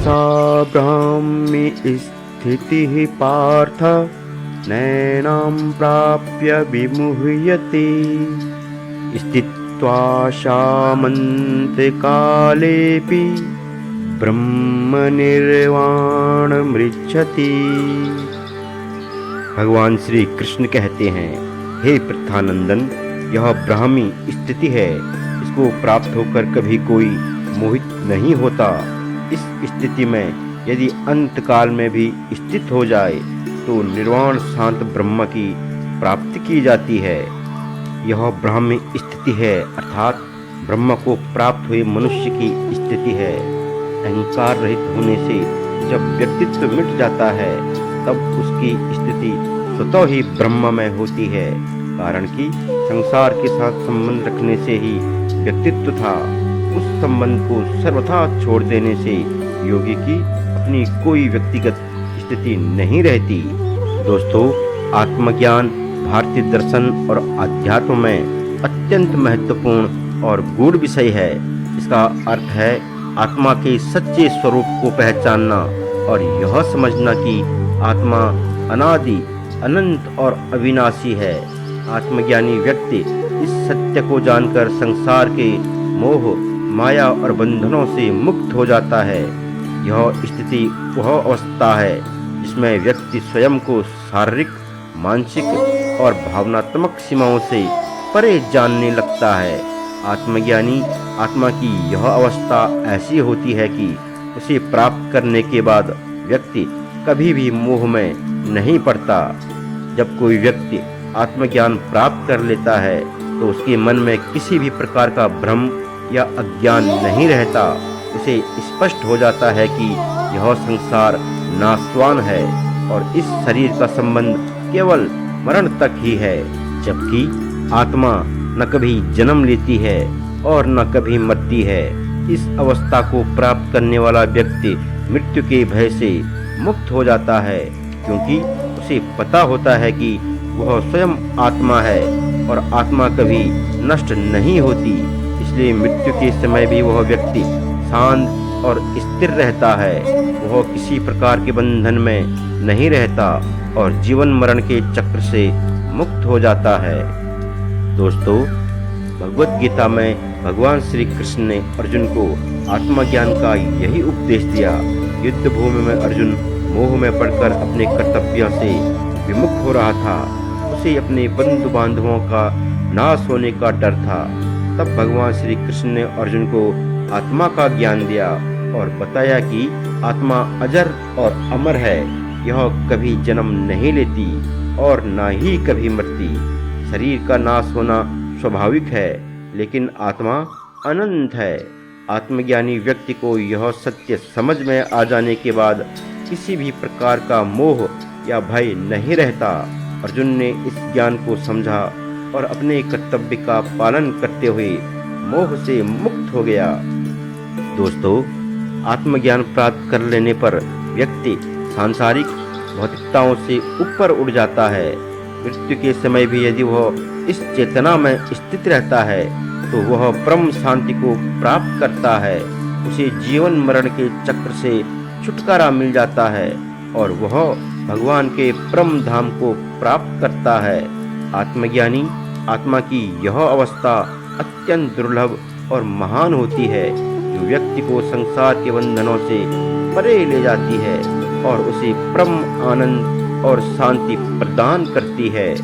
सा ब्राह्मी स्थितिः पार्थ नैनां प्राप्य विमुह्यते। स्थित्वा शामन्तकालेऽपि ब्रह्मनिर्वाणमृच्छति। भगवान श्री कृष्ण कहते हैं, हे पृथानंदन, यह ब्राह्मी स्थिति है, इसको प्राप्त होकर कभी कोई मोहित नहीं होता। इस स्थिति में यदि अंतकाल में भी स्थित हो जाए तो निर्वाण शांत ब्रह्म की प्राप्ति की जाती है। यह ब्राह्मी स्थिति है, अर्थात ब्रह्म को प्राप्त हुए मनुष्य की स्थिति है। अहंकार रहित होने से जब व्यक्तित्व मिट जाता है तब उसकी स्थिति स्वतः ही ब्रह्ममय होती है, कारण कि संसार के साथ संबंध रखने से ही व्यक्तित्व था। उस संबंध को सर्वथा छोड़ देने से योगी की अपनी कोई व्यक्तिगत स्थिति नहीं रहती। दोस्तों, आत्मज्ञान भारतीय दर्शन और अध्यात्म में अत्यंत महत्वपूर्ण और गूढ़ विषय है। इसका अर्थ है आत्मा के सच्चे स्वरूप को पहचानना और यह समझना कि आत्मा अनादि, अनंत और अविनाशी है। आत्मज्ञानी व्यक्ति इस सत्य को जानकर संसार के मोह, माया और बंधनों से मुक्त हो जाता है। यह स्थिति वह अवस्था है जिसमें व्यक्ति स्वयं को शारीरिक, मानसिक और भावनात्मक सीमाओं से परे जानने लगता है। आत्मज्ञानी आत्मा की यह अवस्था ऐसी होती है कि उसे प्राप्त करने के बाद व्यक्ति कभी भी मोह में नहीं पड़ता। जब कोई व्यक्ति आत्मज्ञान प्राप्त कर लेता है तो उसके मन में किसी भी प्रकार का भ्रम या अज्ञान नहीं रहता। उसे स्पष्ट हो जाता है कि यह संसार नाशवान है और इस शरीर का संबंध केवल मरण तक ही है, जबकि आत्मा न कभी जन्म लेती है और न कभी मरती है। इस अवस्था को प्राप्त करने वाला व्यक्ति मृत्यु के भय से मुक्त हो जाता है, क्योंकि उसे पता होता है कि वह स्वयं आत्मा है और आत्मा कभी नष्ट नहीं होती। इसलिए मृत्यु के समय भी वह व्यक्ति शांत और स्थिर रहता है। वह किसी प्रकार के बंधन में नहीं रहता और जीवन मरण के चक्र से मुक्त हो जाता है। दोस्तों, भगवत गीता में भगवान श्री कृष्ण ने अर्जुन को आत्मज्ञान का यही उपदेश दिया। युद्ध भूमि में अर्जुन मोह में पड़कर अपने कर्तव्यों से विमुख हो रहा था। उसे अपने बंधु बांधवों का नाश होने का डर था। तब भगवान श्री कृष्ण ने अर्जुन को आत्मा का ज्ञान दिया और बताया कि आत्मा अजर और अमर है। यह कभी जन्म नहीं लेती और न ही कभी मरती। शरीर का नाश होना स्वाभाविक है, लेकिन आत्मा अनंत है। आत्मज्ञानी व्यक्ति को यह सत्य समझ में आ जाने के बाद किसी भी प्रकार का मोह या भय नहीं रहता। अर्जुन ने इस ज्ञान को समझा और अपने कर्तव्य का पालन करते हुए मोह से मुक्त हो गया। दोस्तों, आत्मज्ञान प्राप्त कर लेने पर व्यक्ति सांसारिक भौतिकताओं से ऊपर उठ जाता है। मृत्यु के समय भी यदि वह इस चेतना में स्थित रहता है तो वह परम शांति को प्राप्त करता है। उसे जीवन मरण के चक्र से छुटकारा मिल जाता है और वह भगवान के परम धाम को प्राप्त करता है। आत्मज्ञानी आत्मा की यह अवस्था अत्यंत दुर्लभ और महान होती है, जो व्यक्ति को संसार के बंधनों से परे ले जाती है और उसे परम आनंद और शांति प्रदान करती है।